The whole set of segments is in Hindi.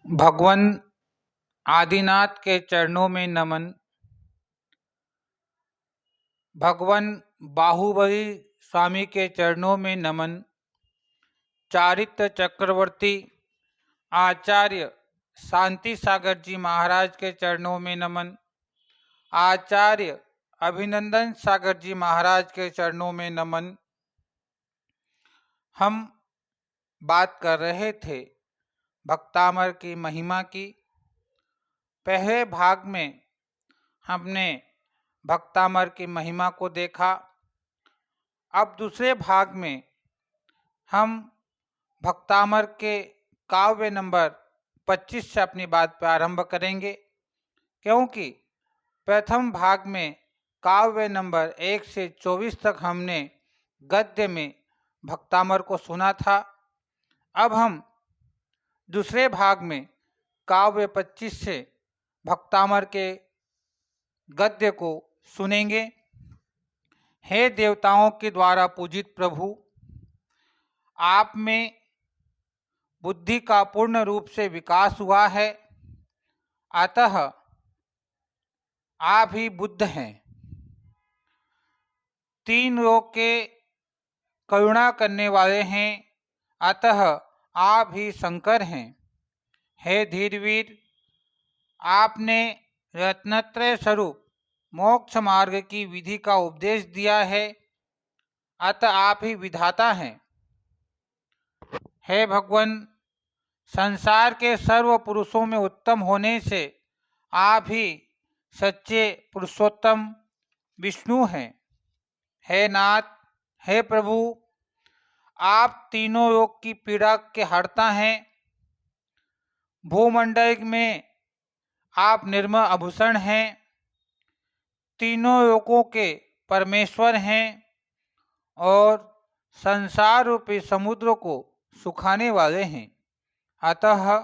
भगवान आदिनाथ के चरणों में नमन। भगवान बाहुबली स्वामी के चरणों में नमन। चारित्र चक्रवर्ती आचार्य शांति सागर जी महाराज के चरणों में नमन। आचार्य अभिनंदन सागर जी महाराज के चरणों में नमन। हम बात कर रहे थे भक्तामर की महिमा की। पहले भाग में हमने भक्तामर की महिमा को देखा। अब दूसरे भाग में हम भक्तामर के काव्य नंबर 25 से अपनी बात प्रारंभ करेंगे, क्योंकि प्रथम भाग में काव्य नंबर 1 से 24 तक हमने गद्य में भक्तामर को सुना था। अब हम दूसरे भाग में काव्य 25 से भक्तामर के गद्य को सुनेंगे। हे देवताओं के द्वारा पूजित प्रभु, आप में बुद्धि का पूर्ण रूप से विकास हुआ है, अतः आप ही बुद्ध हैं। तीन लोक के करुणा करने वाले हैं, अतः आप ही शंकर हैं। हे धीरवीर, आपने रत्नत्रय स्वरूप मोक्ष मार्ग की विधि का उपदेश दिया है, अतः आप ही विधाता हैं। हे भगवान, संसार के सर्व पुरुषों में उत्तम होने से आप ही सच्चे पुरुषोत्तम विष्णु हैं। हे नाथ, हे प्रभु, आप तीनों लोक की पीड़ा के हरता हैं। भूमंडल में आप निर्मल आभूषण हैं, तीनों लोकों के परमेश्वर हैं और संसार रूपी समुद्र को सुखाने वाले हैं, अतः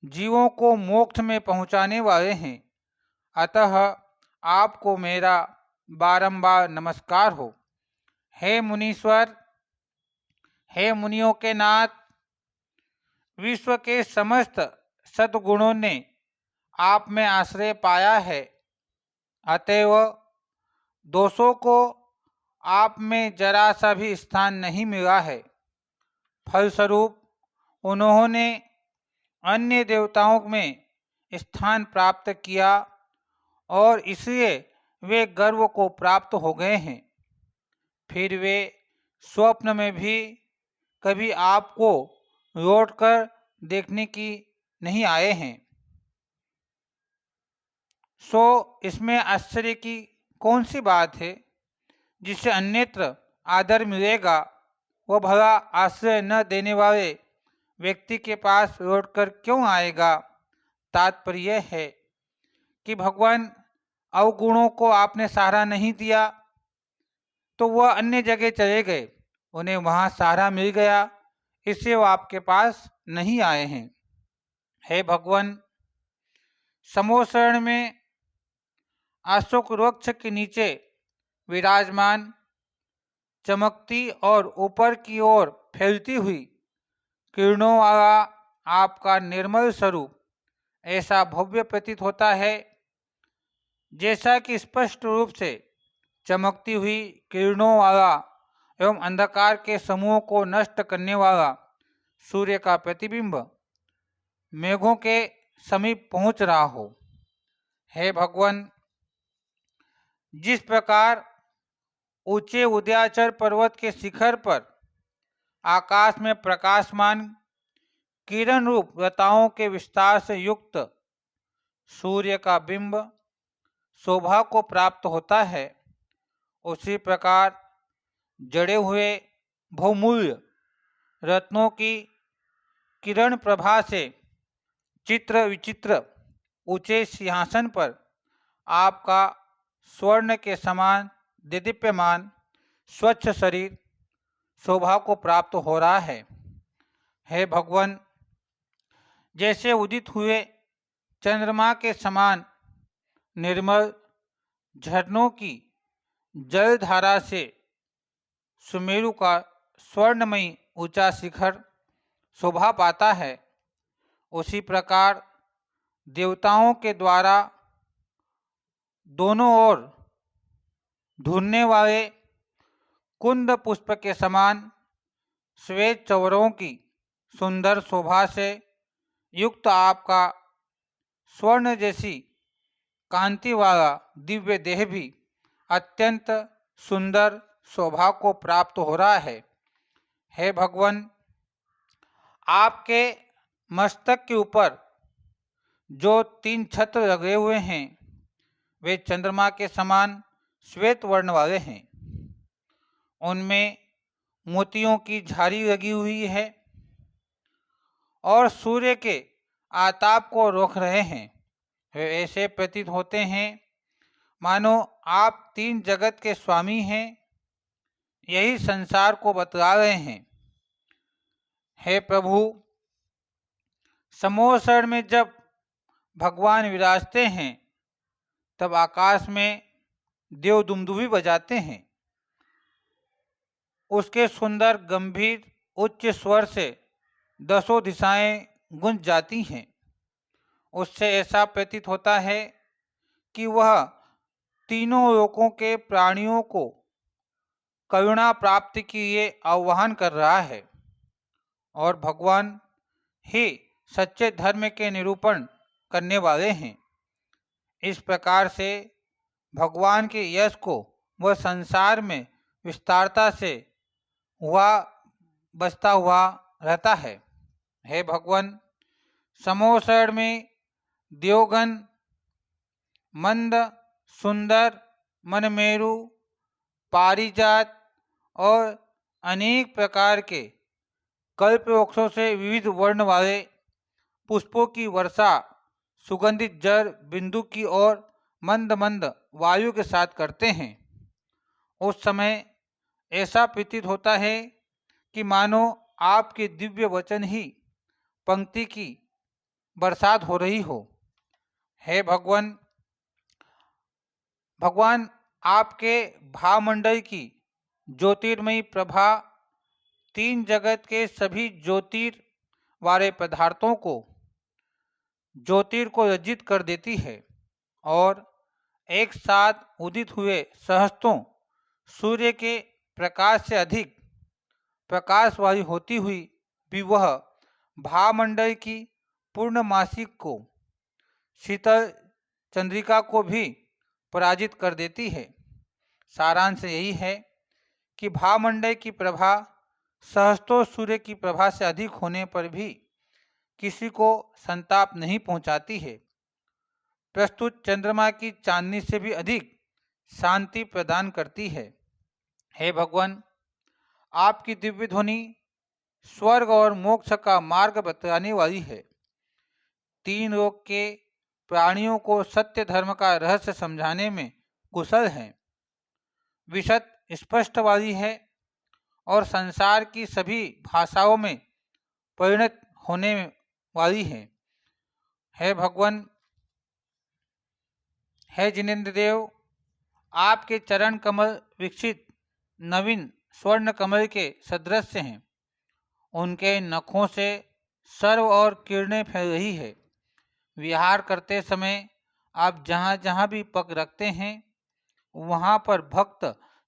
जीवों को मोक्ष में पहुंचाने वाले हैं। अतः आपको मेरा बारंबार नमस्कार हो। हे मुनीश्वर, हे मुनियों के नाथ, विश्व के समस्त सद्गुणों ने आप में आश्रय पाया है, अतएव दोषों को आप में जरा सा भी स्थान नहीं मिला है। फलस्वरूप उन्होंने अन्य देवताओं में स्थान प्राप्त किया और इसलिए वे गर्व को प्राप्त हो गए हैं। फिर वे स्वप्न में भी कभी आपको लौटकर देखने की नहीं आए हैं। सो इसमें आश्चर्य की कौन सी बात है? जिसे अन्यत्र आदर मिलेगा वह भला आश्रय न देने वाले व्यक्ति के पास लौटकर क्यों आएगा? तात्पर्य है कि भगवान अवगुणों को आपने सहारा नहीं दिया तो वह अन्य जगह चले गए, उन्हें वहाँ सहारा मिल गया, इससे वो आपके पास नहीं आए हैं। हे भगवान, समोसरण में अशोक वृक्ष के नीचे विराजमान चमकती और ऊपर की ओर फैलती हुई किरणों वाला आपका निर्मल स्वरूप ऐसा भव्य प्रतीत होता है, जैसा कि स्पष्ट रूप से चमकती हुई किरणों वाला एवं अंधकार के समूह को नष्ट करने वाला सूर्य का प्रतिबिंब मेघों के समीप पहुंच रहा हो। हे भगवान, जिस प्रकार ऊंचे उदयाचल पर्वत के शिखर पर आकाश में प्रकाशमान किरण रूप लताओं के विस्तार से युक्त सूर्य का बिंब शोभा को प्राप्त होता है, उसी प्रकार जड़े हुए बहुमूल्य रत्नों की किरण प्रभा से चित्र विचित्र ऊंचे सिंहासन पर आपका स्वर्ण के समान देदीप्यमान स्वच्छ शरीर शोभा को प्राप्त हो रहा है। हे भगवान, जैसे उदित हुए चंद्रमा के समान निर्मल झरनों की जलधारा से सुमेरु का स्वर्णमयी ऊंचा शिखर शोभा पाता है, उसी प्रकार देवताओं के द्वारा दोनों ओर ढूंढने वाले कुंद पुष्प के समान श्वेत चवरों की सुंदर शोभा से युक्त आपका स्वर्ण जैसी कांति वाला दिव्य देह भी अत्यंत सुंदर शोभा को प्राप्त हो रहा है। हे भगवान, आपके मस्तक के ऊपर जो 3 छत्र लगे हुए हैं वे चंद्रमा के समान श्वेत वर्ण वाले हैं। उनमें मोतियों की झारी लगी हुई है और सूर्य के आताप को रोक रहे हैं। वे ऐसे प्रतीत होते हैं मानो आप 3 जगत के स्वामी हैं, यही संसार को बतला रहे हैं। हे प्रभु, समोसर में जब भगवान विराजते हैं तब आकाश में देव दुमदुभी बजाते हैं। उसके सुंदर गंभीर उच्च स्वर से 10 दिशाएं गूंज जाती हैं। उससे ऐसा प्रतीत होता है कि वह तीनों लोकों के प्राणियों को करुणा प्राप्ति के लिए आह्वान कर रहा है और भगवान ही सच्चे धर्म के निरूपण करने वाले हैं। इस प्रकार से भगवान के यश को वह संसार में विस्तारता से हुआ बसता हुआ रहता है। हे भगवान, समोसर में देवगण मंद, सुंदर, मनमेरु, पारिजात और अनेक प्रकार के कल्प वृक्षों से विविध वर्ण वाले पुष्पों की वर्षा सुगंधित जल बिंदु की ओर मंद मंद वायु के साथ करते हैं। उस समय ऐसा प्रतीत होता है कि मानो आपके दिव्य वचन ही पंक्ति की बरसात हो रही हो। हे भगवान, आपके भामंडल की ज्योतिर्मयी प्रभा 3 जगत के सभी ज्योतिर वाले पदार्थों को ज्योतिर को रजित कर देती है और एक साथ उदित हुए सहस्त्रों सूर्य के प्रकाश से अधिक प्रकाश वाली होती हुई भी वह भामंडल की पूर्णमासिक को शीतल चंद्रिका को भी पराजित कर देती है। सारांश यही है कि भामंडल की प्रभा सहस्त्रों सूर्य की प्रभा से अधिक होने पर भी किसी को संताप नहीं पहुंचाती है, प्रस्तुत चंद्रमा की चांदनी से भी अधिक शांति प्रदान करती है। हे भगवान, आपकी दिव्य ध्वनि स्वर्ग और मोक्ष का मार्ग बतलाने वाली है। 3 लोक के प्राणियों को सत्य धर्म का रहस्य समझाने में कुशल है, विशद स्पष्ट वाली है और संसार की सभी भाषाओं में परिणत होने वाली है। हे भगवान, हे जिनेन्द्र देव, आपके चरण कमल विकसित नवीन स्वर्ण कमल के सदृश हैं। उनके नखों से सर्व और किरणें फैल रही है। विहार करते समय आप जहाँ जहाँ भी पग रखते हैं वहाँ पर भक्त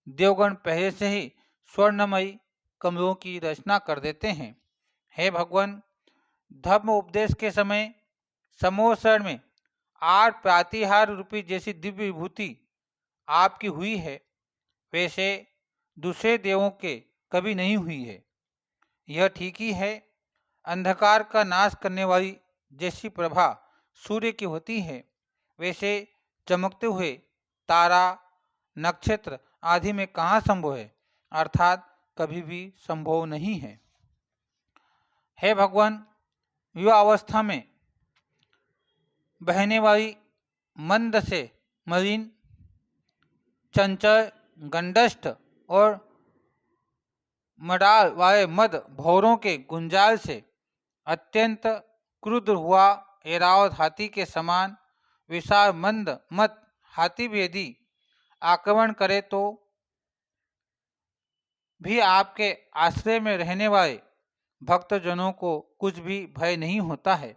देवगण पहले से ही स्वर्णमयी कमलों की रचना कर देते हैं। हे भगवान, धर्म उपदेश के समय समोसर में 8 प्रातिहार रूपी जैसी दिव्य विभूति आपकी हुई है, वैसे दूसरे देवों के कभी नहीं हुई है। यह ठीक ही है, अंधकार का नाश करने वाली जैसी प्रभा सूर्य की होती है, वैसे चमकते हुए तारा नक्षत्र आदि में कहाँ संभव है, अर्थात कभी भी संभव नहीं है। हे भगवान, युवा अवस्था में बहने वाली मंद से मलिन, चंचल, गंडष्ट और मडाल वाले मद भौरों के गुंजाल से अत्यंत क्रुद्ध हुआ ऐरावत हाथी के समान विशाल मंद मत हाथी भी यदि आक्रमण करे तो भी आपके आश्रय में रहने वाले भक्तजनों को कुछ भी भय नहीं होता है।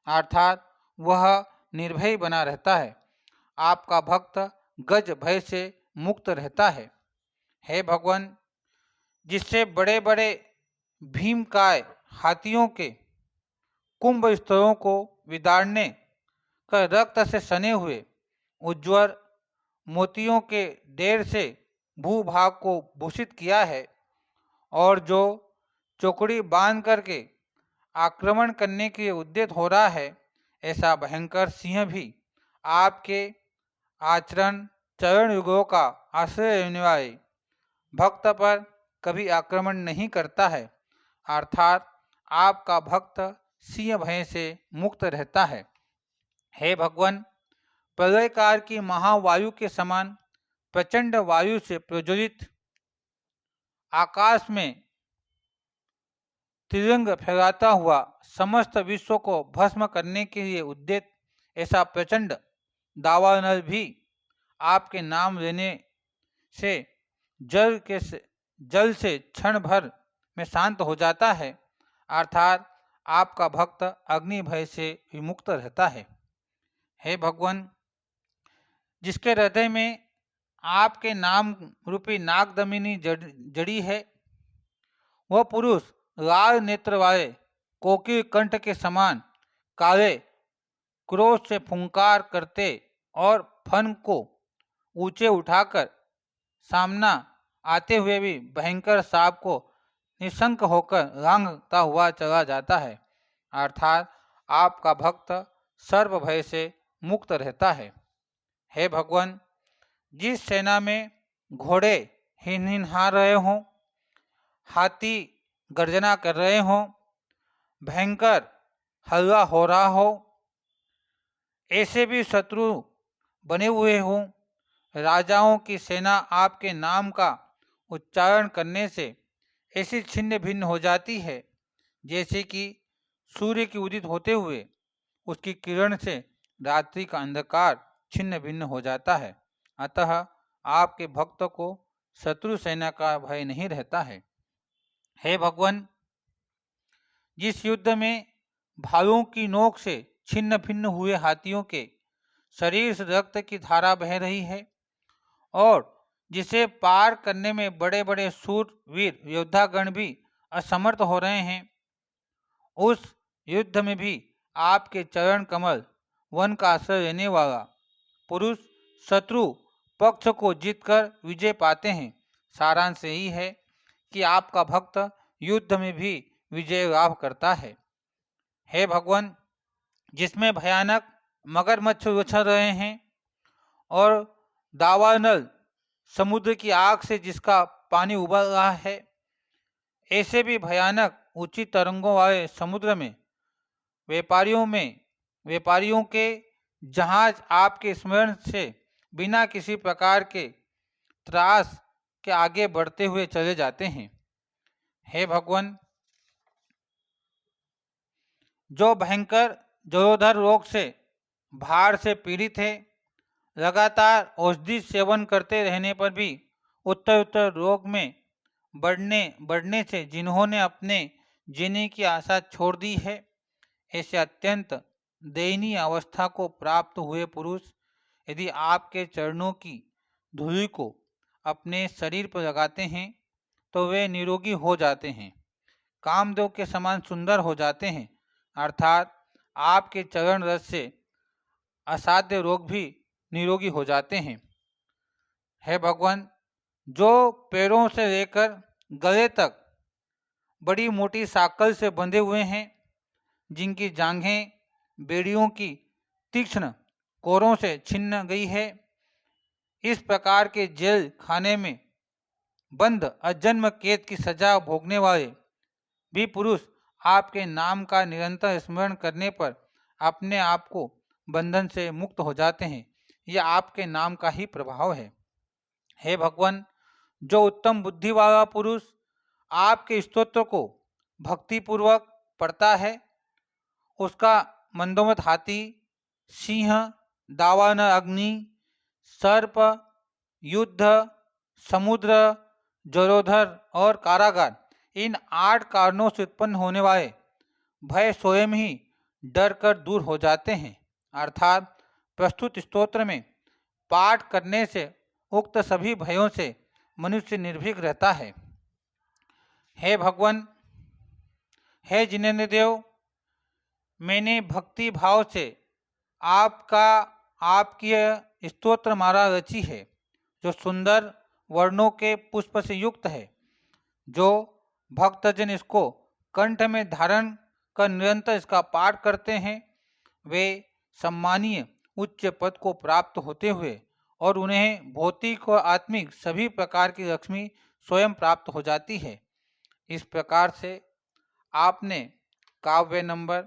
अर्थात वह निर्भय बना रहता है। आपका भक्त गज भय से मुक्त रहता है। हे भगवान, जिससे बड़े बड़े भीमकाय हाथियों के कुंभ स्तरों को विदारने कर रक्त से सने हुए उज्ज्वल मोतियों के ढेर से भूभाग को भूषित किया है, और जो चौकड़ी बांध करके आक्रमण करने के लिए उद्यत हो रहा है, ऐसा भयंकर सिंह भी आपके आचरण चरण युगों का आश्रय लेने वाले भक्त पर कभी आक्रमण नहीं करता है। अर्थात आपका भक्त सिंह भय से मुक्त रहता है। हे भगवान, प्रलयकाल की महावायु के समान प्रचंड वायु से प्रज्वलित आकाश में तिरंग फैलाता हुआ समस्त विश्व को भस्म करने के लिए उद्यत ऐसा प्रचंड दावानल भी आपके नाम लेने से जल से क्षण भर में शांत हो जाता है। अर्थात आपका भक्त अग्नि भय से विमुक्त रहता है। हे भगवान, जिसके हृदय में आपके नाम रूपी नागदमिनी जड़ी है, वह पुरुष लाल नेत्र वाले कोकिल कंठ के समान काले क्रोध से फुंकार करते और फन को ऊंचे उठाकर सामना आते हुए भी भयंकर सांप को निशंक होकर लांघता हुआ चला जाता है। अर्थात आपका भक्त सर्व भय से मुक्त रहता है। हे भगवान, जिस सेना में घोड़े हिनहिना रहे हों, हाथी गर्जना कर रहे हों, भयंकर हल्ला हो रहा हो, ऐसे भी शत्रु बने हुए हों, राजाओं की सेना आपके नाम का उच्चारण करने से ऐसी छिन्न भिन्न हो जाती है जैसे कि सूर्य की उदित होते हुए उसकी किरण से रात्रि का अंधकार छिन्न भिन्न हो जाता है। अतः आपके भक्त को शत्रु सेना का भय नहीं रहता है। हे भगवान, जिस युद्ध में भालुओं की नोक से छिन्न भिन्न हुए हाथियों के शरीर से रक्त की धारा बह रही है और जिसे पार करने में बड़े बड़े शूरवीर योद्धागण भी असमर्थ हो रहे हैं, उस युद्ध में भी आपके चरण कमल वन का आश्रय लेने वाला पुरुष शत्रु पक्ष को जीतकर विजय पाते हैं। सारांश यही है कि आपका भक्त युद्ध में भी विजय लाभ करता है। हे भगवान, जिसमें भयानक मगरमच्छ उछल रहे हैं और दावानल समुद्र की आग से जिसका पानी उबल रहा है, ऐसे भी भयानक ऊंची तरंगों वाले समुद्र में व्यापारियों के जहाज आपके स्मरण से बिना किसी प्रकार के त्रास के आगे बढ़ते हुए चले जाते हैं। हे भगवान, जो भयंकर जलोधर रोग से भार से पीड़ित है, लगातार औषधि सेवन करते रहने पर भी उत्तर रोग में बढ़ने से जिन्होंने अपने जीने की आशा छोड़ दी है, ऐसे अत्यंत दयनीय अवस्था को प्राप्त हुए पुरुष यदि आपके चरणों की धूलि को अपने शरीर पर लगाते हैं तो वे निरोगी हो जाते हैं, कामदेव के समान सुंदर हो जाते हैं। अर्थात आपके चरण रस से असाध्य रोग भी निरोगी हो जाते हैं। हे भगवान, जो पैरों से लेकर गले तक बड़ी मोटी साकल से बंधे हुए हैं, जिनकी जांघें बेड़ियों की तीक्ष्ण कोरों से छिन्न गई है, इस प्रकार के जेल खाने में बंद अजन्म कैद की सजा भोगने वाले भी पुरुष आपके नाम का निरंतर स्मरण करने पर अपने आप को बंधन से मुक्त हो जाते हैं। यह आपके नाम का ही प्रभाव है। हे भगवान, जो उत्तम बुद्धि वाला पुरुष आपके स्तोत्र को भक्तिपूर्वक पढ़ता है, उसका मंदोमत हाथी, सिंह, दावानल अग्नि, सर्प, युद्ध, समुद्र, जलोधर और कारागार, इन 8 कारणों से उत्पन्न होने वाले भय स्वयं ही डर कर दूर हो जाते हैं। अर्थात प्रस्तुत स्तोत्र में पाठ करने से उक्त सभी भयों से मनुष्य निर्भीक रहता है। हे भगवान, हे जिनेन्द्र देव, मैंने भक्ति भाव से आपकी यह स्तोत्र माला रची है, जो सुंदर वर्णों के पुष्प से युक्त है। जो भक्तजन इसको कंठ में धारण कर निरंतर इसका पाठ करते हैं, वे सम्मानीय उच्च पद को प्राप्त होते हुए और उन्हें भौतिक और आत्मिक सभी प्रकार की लक्ष्मी स्वयं प्राप्त हो जाती है। इस प्रकार से आपने काव्य नंबर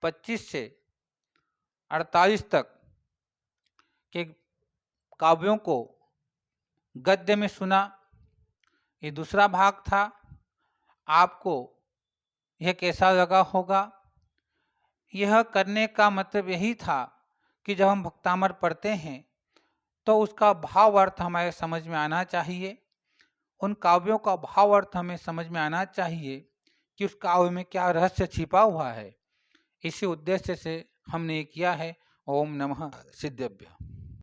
25 से 48 तक के काव्यों को गद्य में सुना। ये दूसरा भाग था। आपको यह कैसा लगा होगा? यह करने का मतलब यही था कि जब हम भक्तामर पढ़ते हैं तो उसका भाव अर्थ हमारे समझ में आना चाहिए। उन काव्यों का भाव अर्थ हमें समझ में आना चाहिए कि उस काव्य में क्या रहस्य छिपा हुआ है। इसी उद्देश्य से हमने किया है। ओम नमः सिद्धेभ्यः।